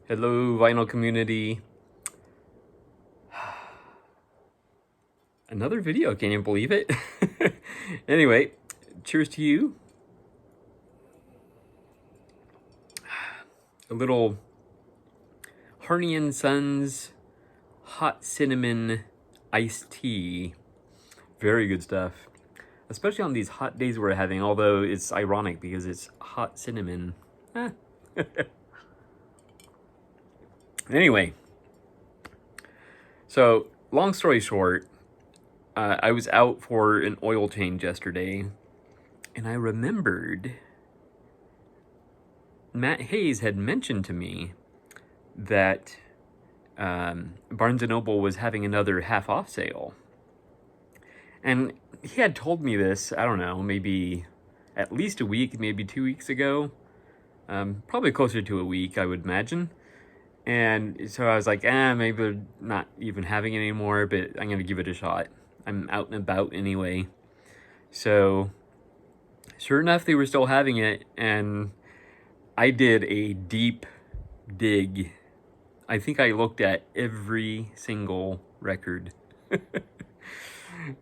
Hello, vinyl community. Another video, can you believe it? Anyway, cheers to you. A little r.e.m. Sons hot cinnamon iced tea. Very good stuff. Especially on these hot days we're having, although it's ironic because it's hot cinnamon. Anyway, so long story short, I was out for an oil change yesterday, and I remembered Matt Hayes had mentioned to me that Barnes & Noble was having another half-off sale. And he had told me this, I don't know, maybe at least a week, maybe 2 weeks ago. Probably closer to a week, I would imagine. And so I was like, maybe they're not even having it anymore, but I'm going to give it a shot. I'm out and about anyway. So, sure enough, they were still having it, and I did a deep dig. I think I looked at every single record.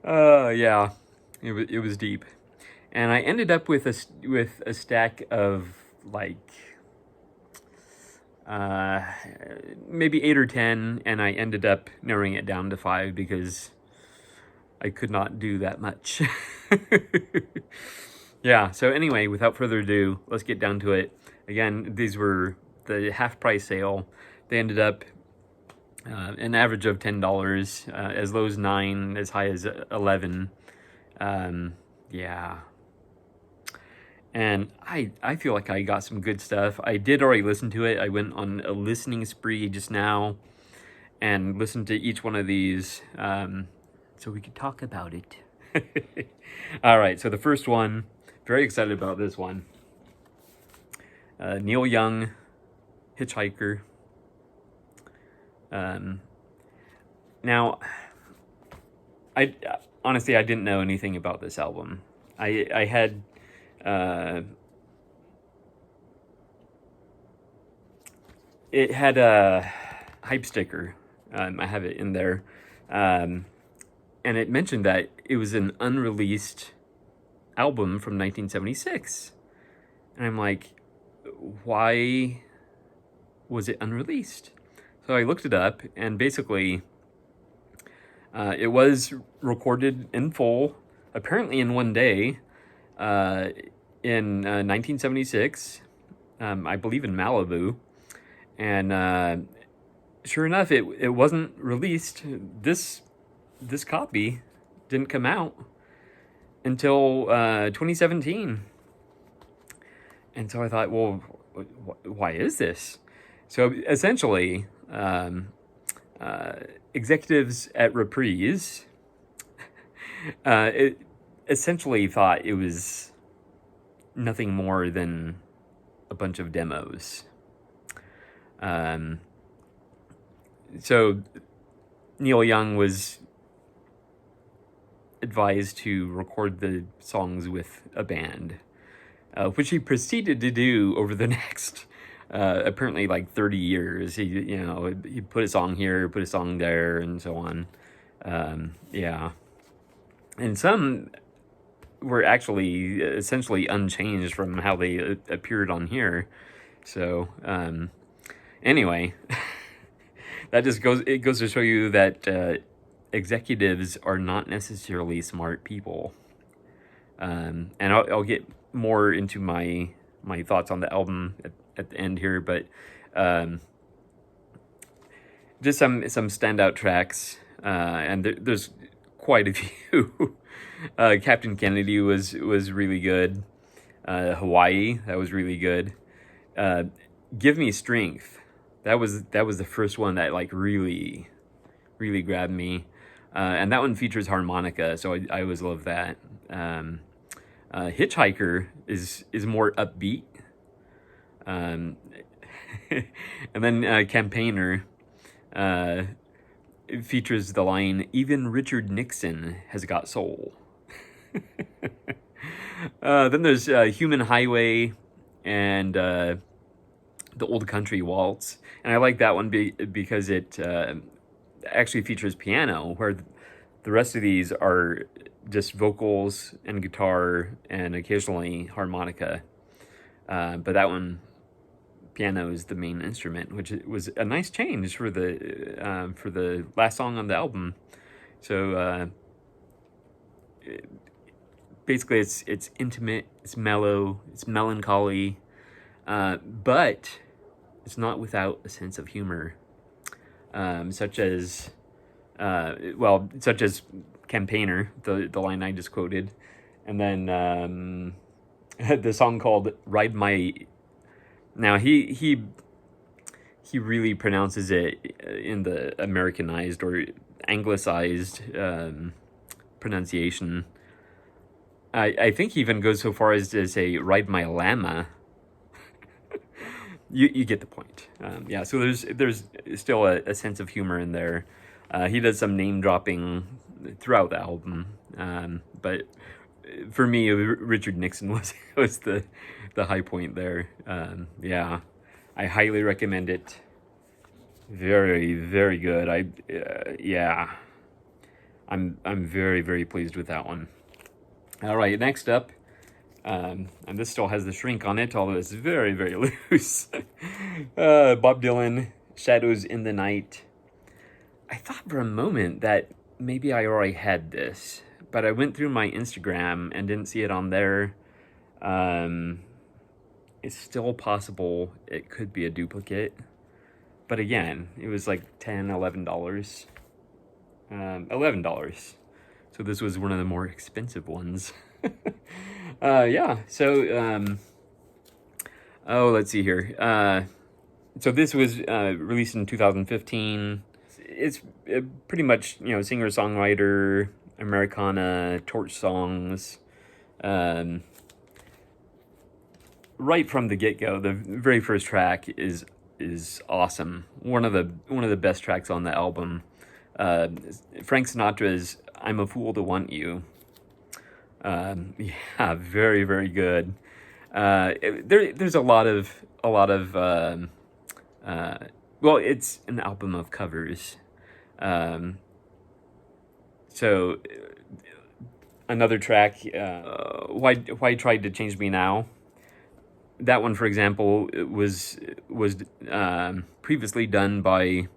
Yeah, it was deep. And I ended up with a stack of like maybe 8 or 10, and I ended up narrowing it down to 5 because I could not do that much. Yeah, so anyway, without further ado, let's get down to it. Again, these were the half price sale. They ended up an average of $10, as low as 9, as high as 11. Yeah. And I feel like I got some good stuff. I did already listen to it. I went on a listening spree just now and listened to each one of these so we could talk about it. All right, so the first one, very excited about this one. Neil Young, Hitchhiker. Now, I honestly, I didn't know anything about this album. I had it had a hype sticker. I have it in there, and it mentioned that it was an unreleased album from 1976, and I'm like, why was it unreleased? So I looked it up, and basically, it was recorded in full, apparently in one day, in 1976, I believe in Malibu, and sure enough, it wasn't released. This copy didn't come out until 2017, and so I thought, well, why is this? So essentially, executives at Reprise it essentially thought it was nothing more than a bunch of demos. So Neil Young was advised to record the songs with a band, which he proceeded to do over the next apparently like 30 years. He put a song here, put a song there, and so on. Yeah. And some were actually essentially unchanged from how they appeared on here. So, anyway, that just goes to show you that executives are not necessarily smart people. And I'll get more into my thoughts on the album at the end here, but just some standout tracks, and there's quite a few. Captain Kennedy was really good. Hawaii, that was really good. Give Me Strength, that was the first one that like really grabbed me, and that one features harmonica, so I always love that. Hitchhiker is more upbeat, and then Campaigner it features the line, "Even Richard Nixon has got soul." Then there's Human Highway and the Old Country Waltz, and I like that one because it actually features piano, where the rest of these are just vocals and guitar and occasionally harmonica. But that one, piano is the main instrument, which was a nice change for the last song on the album. So basically, it's intimate, it's mellow, it's melancholy, but it's not without a sense of humor, such as Campaigner, the line I just quoted, and then the song called "Ride My." Now he really pronounces it in the Americanized or anglicized pronunciation. I think he even goes so far as to say "Ride My llama." You get the point. Yeah, so there's still a sense of humor in there. He does some name dropping throughout the album, but for me, Richard Nixon was the high point there. Yeah, I highly recommend it. Very, very good. Yeah, I'm very, very pleased with that one. All right, next up, and this still has the shrink on it, although it's very, very loose. Bob Dylan, "Shadows in the Night." I thought for a moment that maybe I already had this, but I went through my Instagram and didn't see it on there. It's still possible it could be a duplicate. But again, it was like $10, $11. $11. So this was one of the more expensive ones. Yeah, so, let's see here. So this was released in 2015. It's pretty much, singer-songwriter, Americana, torch songs. Right from the get-go, the very first track is awesome. One of the best tracks on the album. Frank Sinatra's "I'm a Fool to Want You." Yeah, very, very good. There's a lot of well, it's an album of covers. So another track, why Tried to Change Me Now. That one, for example, was previously done by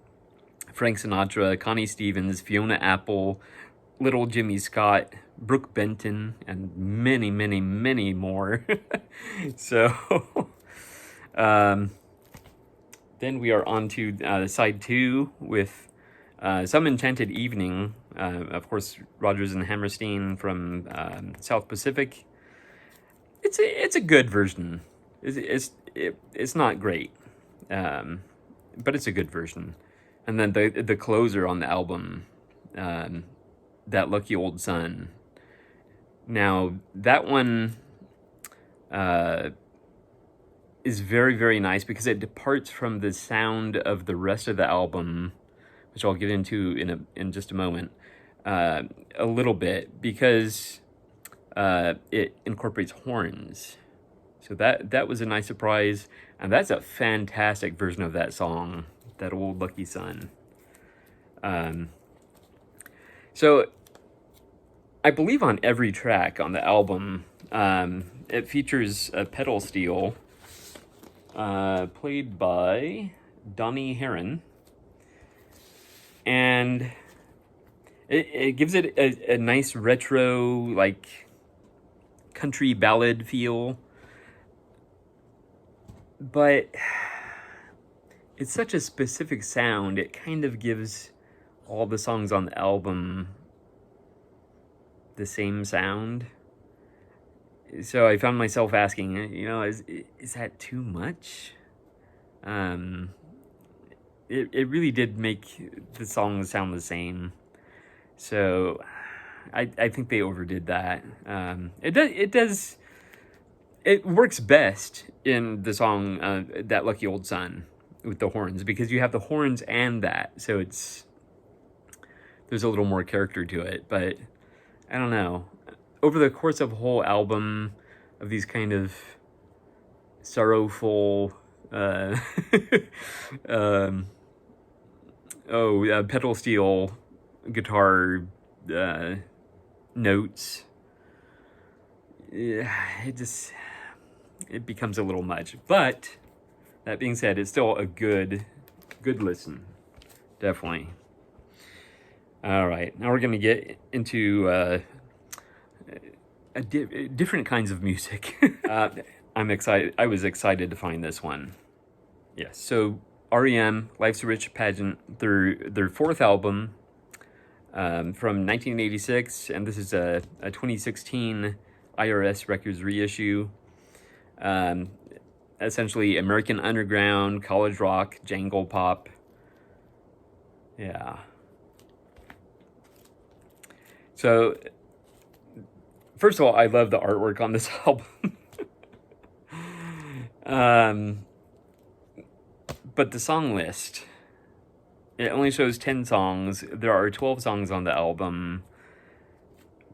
Frank Sinatra, Connie Stevens, Fiona Apple, Little Jimmy Scott, Brooke Benton, and many, many, many more. So then we are on to side 2 with Some Enchanted Evening. Of course, Rodgers and Hammerstein from South Pacific. It's a good version. It's not great, but it's a good version. And then the closer on the album, That Lucky Old Sun. Now that one is very, very nice because it departs from the sound of the rest of the album, which I'll get into in just a moment, a little bit, because it incorporates horns. So that was a nice surprise, and that's a fantastic version of that song, That Old Lucky Sun. So I believe on every track on the album, it features a pedal steel played by Donnie Heron, and it gives it a nice retro, like, country ballad feel. But it's such a specific sound, it kind of gives all the songs on the album the same sound. So I found myself asking, is that too much? It really did make the songs sound the same. So I think they overdid that. It works best in the song That Lucky Old Sun with the horns, because you have the horns and that, so there's a little more character to it. But I don't know, over the course of a whole album of these kind of sorrowful Uh, um, pedal steel guitar notes. Yeah, it becomes a little much. But that being said, it's still a good listen. Definitely. All right, now we're going to get into different kinds of music. I'm excited. I was excited to find this one. Yes. So r.e.m. Life's a Rich Pageant, their fourth album from 1986, and this is a 2016 IRS Records reissue. Essentially American underground, college rock, jangle pop. Yeah. So, first of all, I love the artwork on this album. But the song list, it only shows 10 songs. There are 12 songs on the album,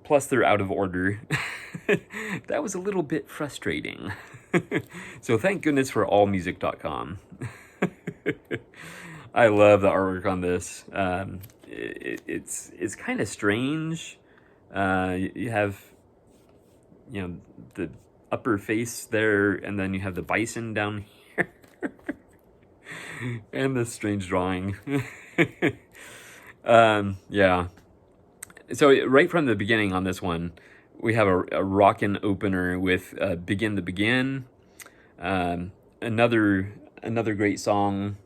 plus they're out of order. That was a little bit frustrating. So thank goodness for allmusic.com. I love the artwork on this. It's kind of strange. You have, the upper face there, and then you have the bison down here. And this strange drawing. Yeah. So right from the beginning on this one, we have a rockin' opener with Begin to Begin. Another great song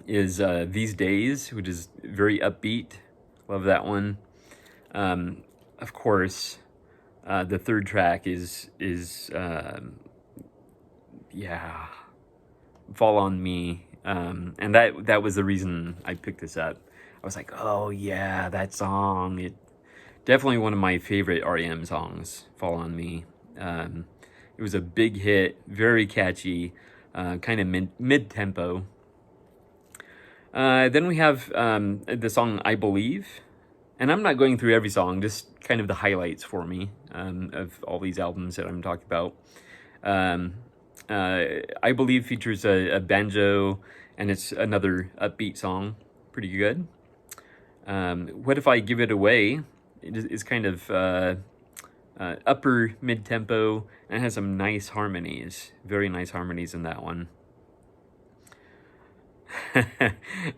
is These Days, which is very upbeat. Love that one. Of course, the third track is Fall on Me. And that was the reason I picked this up. I was like, oh yeah, that song. It definitely one of my favorite r.e.m. songs, Fall on Me. It was a big hit, very catchy, kind of mid-tempo. Then we have the song I Believe. And I'm not going through every song, just kind of the highlights for me of all these albums that I'm talking about. I Believe features a banjo, and it's another upbeat song. Pretty good. What If I Give It Away is kind of upper mid-tempo, and has some nice harmonies. Very nice harmonies in that one.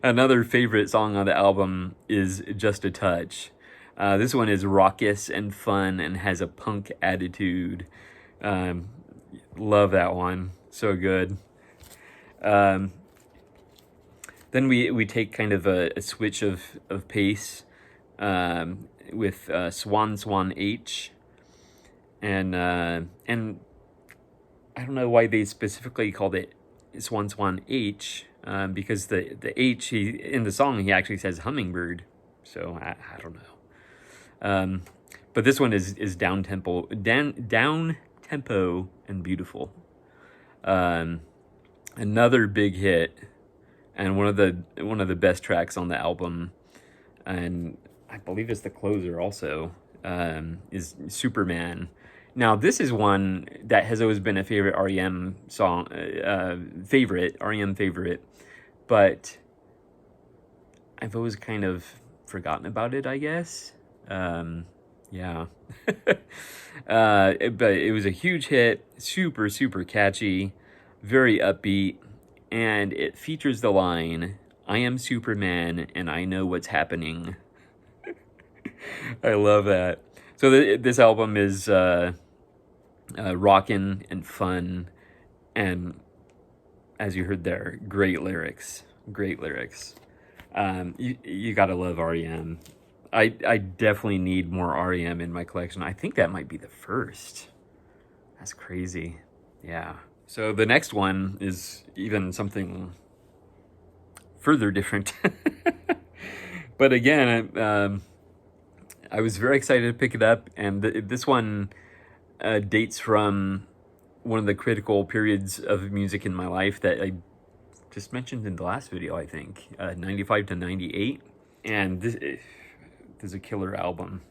Another favorite song on the album is Just a Touch. This one is raucous and fun and has a punk attitude. Love that one. So good. Then we take kind of a switch of pace with Swan Swan H. And I don't know why they specifically called it Swan Swan H, because the H in the song he actually says hummingbird, so I don't know. But this one is down tempo and beautiful. Another big hit, and one of the best tracks on the album, and I believe it's the closer also, is Superman. Now, this is one that has always been a favorite r.e.m. song, r.e.m. favorite, but I've always kind of forgotten about it, I guess. Yeah. But it was a huge hit, super, super catchy, very upbeat, and it features the line, "I am Superman and I know what's happening." I love that. So this album is rockin' and fun, and as you heard there, great lyrics. Great lyrics. You gotta love r.e.m. I definitely need more r.e.m. in my collection. I think that might be the first. That's crazy. Yeah. So the next one is even something further different. But again, I was very excited to pick it up, and this one dates from one of the critical periods of music in my life that I just mentioned in the last video, I think, 95 to 98. And this is a killer album.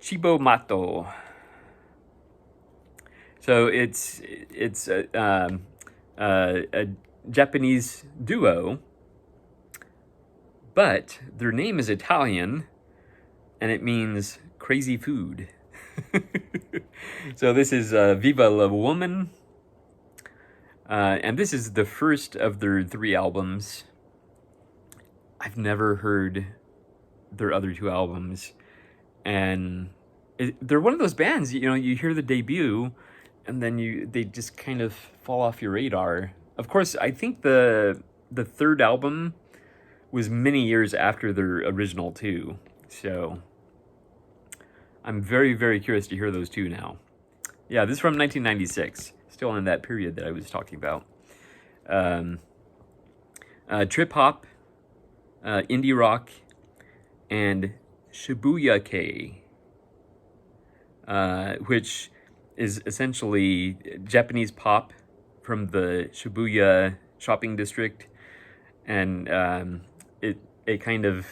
Chibomato. So it's a Japanese duo, but their name is Italian, and it means crazy food. So this is Viva la Woman, and this is the first of their 3 albums. I've never heard their other 2 albums, and they're one of those bands, you know, you hear the debut, and then they just kind of fall off your radar. Of course, I think the 3rd album was many years after their original 2, so I'm very, very curious to hear those 2 now. Yeah, this is from 1996, still in that period that I was talking about. Trip hop, indie rock, and Shibuya-kei, which is essentially Japanese pop from the Shibuya shopping district, and it kind of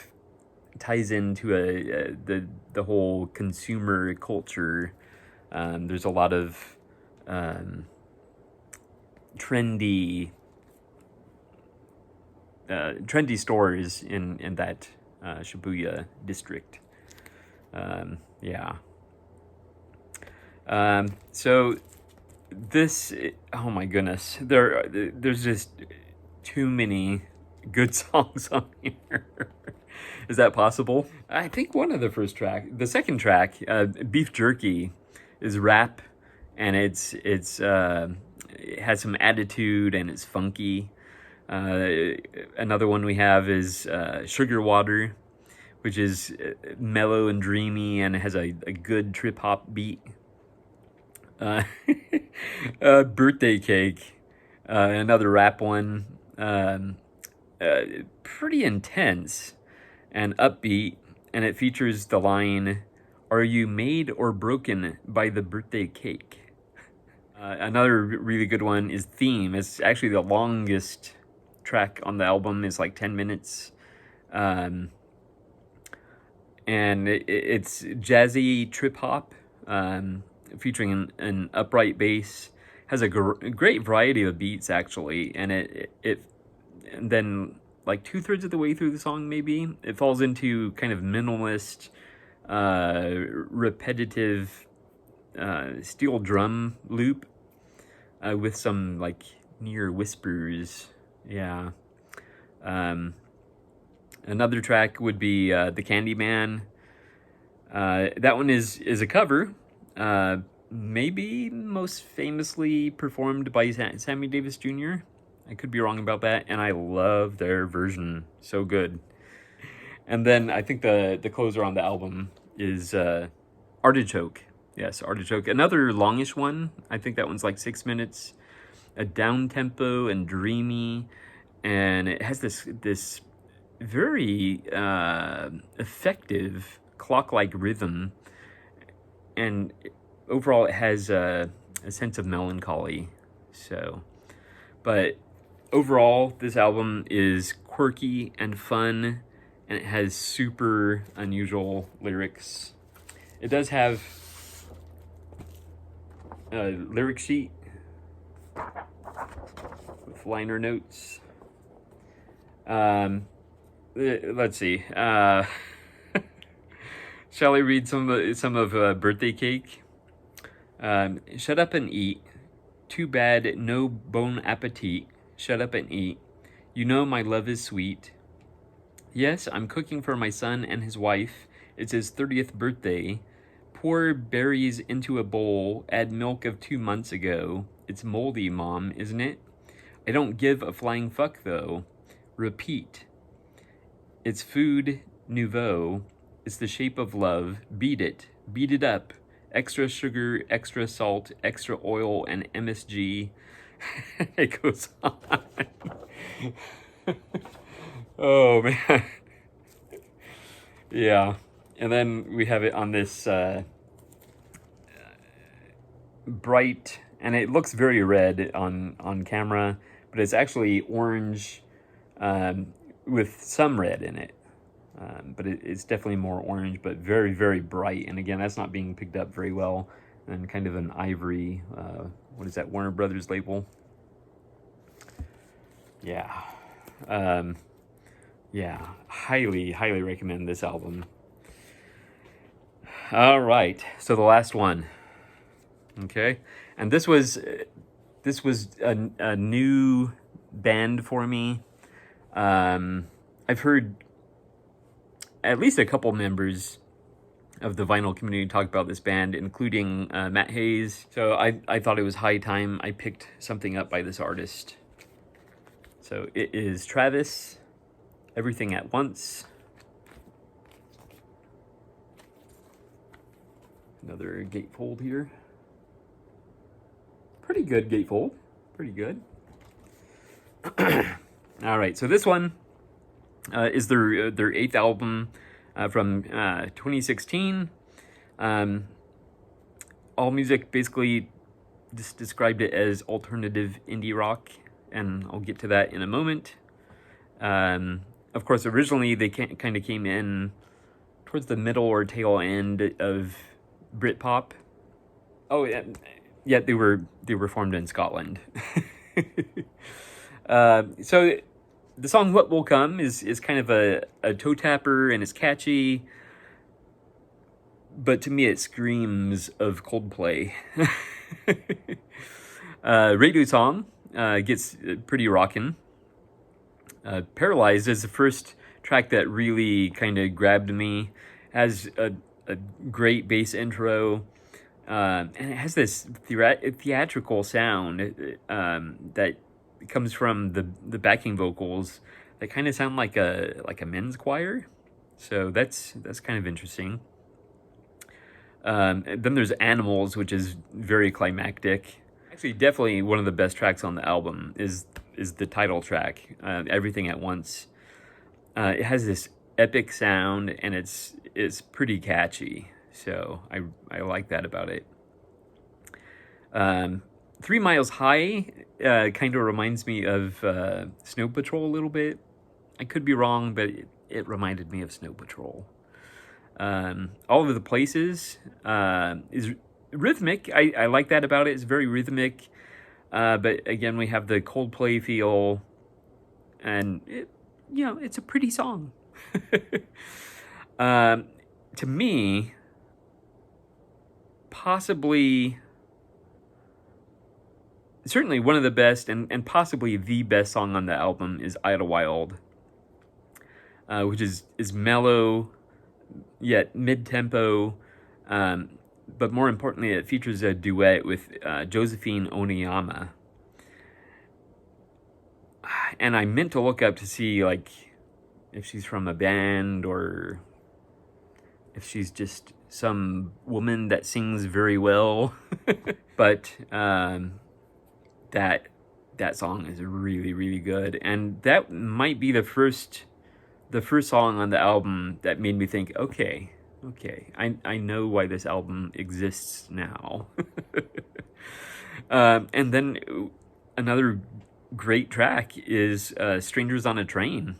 ties into the whole consumer culture. There's a lot of trendy stores in that Shibuya district. Yeah. So this, oh my goodness, there's just too many good songs on here. Is that possible? I think one of the second track, Beef Jerky, is rap, and it has some attitude and it's funky. Another one we have is Sugar Water, which is mellow and dreamy and has a good trip hop beat. Birthday Cake, another rap one, pretty intense and upbeat, and it features the line, "Are you made or broken by the birthday cake?" Another really good one is Theme. It's actually the longest track on the album, is like 10 minutes. And it's jazzy trip hop, featuring an upright bass. Has a great variety of beats, actually, and and then like 2/3 of the way through the song, maybe it falls into kind of minimalist, repetitive steel drum loop with some like near whispers. Yeah. Another track would be The Candyman. That one is a cover, maybe most famously performed by Sammy Davis Jr. I could be wrong about that, and I love their version. So good. And then I think the closer on the album is Artichoke. Yes, Artichoke. Another longish one. I think that one's like 6 minutes. A down-tempo and dreamy, and it has this very effective clock-like rhythm, and overall it has a sense of melancholy. So, but overall, this album is quirky and fun, and it has super unusual lyrics. It does have a lyric sheet with liner notes. Let's see. Shall I read some of Birthday Cake? Shut up and eat. Too bad no bon appetit. Shut up and eat. You know my love is sweet. Yes, I'm cooking for my son and his wife. It's his 30th birthday. Pour berries into a bowl. Add milk of 2 months ago. It's moldy, Mom, isn't it? I don't give a flying fuck, though. Repeat. It's food nouveau. It's the shape of love. Beat it. Beat it up. Extra sugar, extra salt, extra oil, and MSG. It goes on. Oh, man. Yeah. And then we have it on this bright, and it looks very red on camera, but it's actually orange with some red in it. But it's definitely more orange, but very, very bright. And again, that's not being picked up very well and kind of an ivory, what is that, Warner Brothers label? Yeah. Yeah, highly, highly recommend this album. All right, so the last one. Okay, and this was a new band for me. I've heard at least a couple members of the vinyl community talk about this band, including Matt Hayes. So I thought it was high time I picked something up by this artist. So it is Travis, Everything at Once. Another gatefold here. Pretty good gatefold. Pretty good. All right, so this one is their 8th album from 2016. All Music basically just described it as alternative indie rock, and I'll get to that in a moment. Of course, originally they kind of came in towards the middle or tail end of Britpop. Oh yeah, they were formed in Scotland. So the song "What Will Come" is kind of a toe tapper, and it's catchy, but to me it screams of Coldplay. Radio Song gets pretty rockin'. Paralyzed is the first track that really kind of grabbed me. Has a great bass intro, and it has this theatrical sound that comes from the backing vocals that kind of sound like a men's choir. So that's kind of interesting. Then there's Animals, which is very climactic. Actually, definitely one of the best tracks on the album is the title track, Everything at Once. It has this epic sound, and it's pretty catchy. So I like that about it. 3 Miles High kind of reminds me of Snow Patrol a little bit. I could be wrong, but it reminded me of Snow Patrol. All Over the Places is rhythmic. I like that about it. It's very rhythmic. But again, we have the Coldplay feel, and it's a pretty song. To me, possibly, certainly one of the best, and possibly the best song on the album is Idlewild, which is mellow, yet mid-tempo, but more importantly, it features a duet with Josephine Oniyama. And I meant to look up to see, like, if she's from a band or if she's just some woman that sings very well. But that song is really, really good. And that might be the first song on the album that made me think, okay, I know why this album exists now. And then another great track is Strangers on a Train.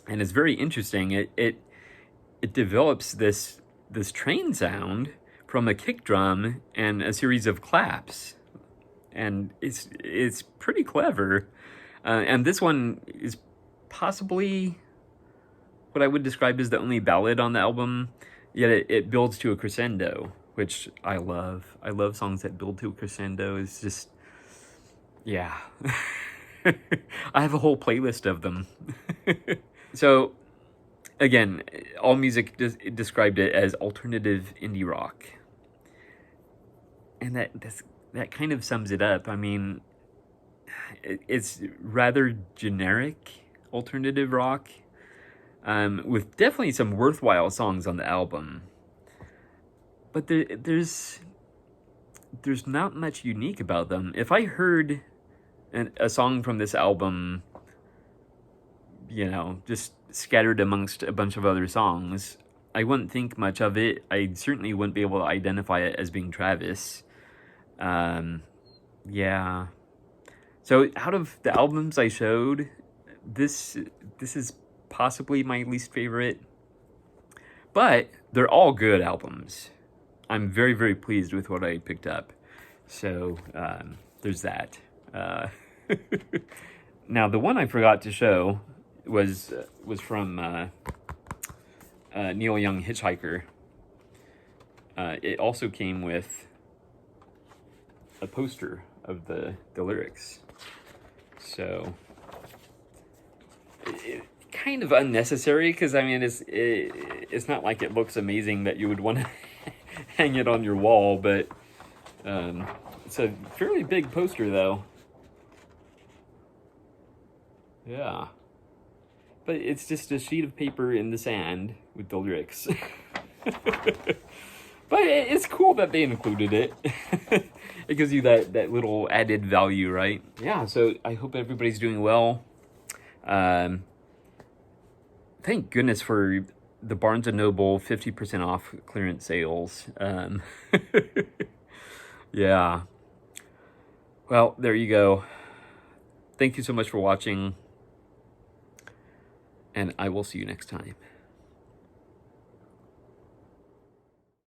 And it's very interesting. It develops this train sound from a kick drum and a series of claps. And it's pretty clever. And this one is possibly what I would describe as the only ballad on the album, yet it builds to a crescendo, which I love. I love songs that build to a crescendo. It's just, yeah. I have a whole playlist of them. So, again, All Music described it as alternative indie rock. And that kind of sums it up. I mean, it's rather generic alternative rock, with definitely some worthwhile songs on the album. But there's not much unique about them. If I heard a song from this album, just scattered amongst a bunch of other songs, I wouldn't think much of it. I certainly wouldn't be able to identify it as being Travis. Yeah. So out of the albums I showed, this is possibly my least favorite. But they're all good albums. I'm very, very pleased with what I picked up. So there's that. Now, the one I forgot to show was from Neil Young, Hitchhiker. It also came with a poster of the lyrics. So kind of unnecessary, because I mean it's not like it looks amazing that you would want to hang it on your wall, but it's a fairly big poster though. Yeah. But it's just a sheet of paper in the sand with the lyrics. But it's cool that they included it. It gives you that little added value, right? Yeah, so I hope everybody's doing well. Thank goodness for the Barnes & Noble 50% off clearance sales. Yeah. Well, there you go. Thank you so much for watching, and I will see you next time.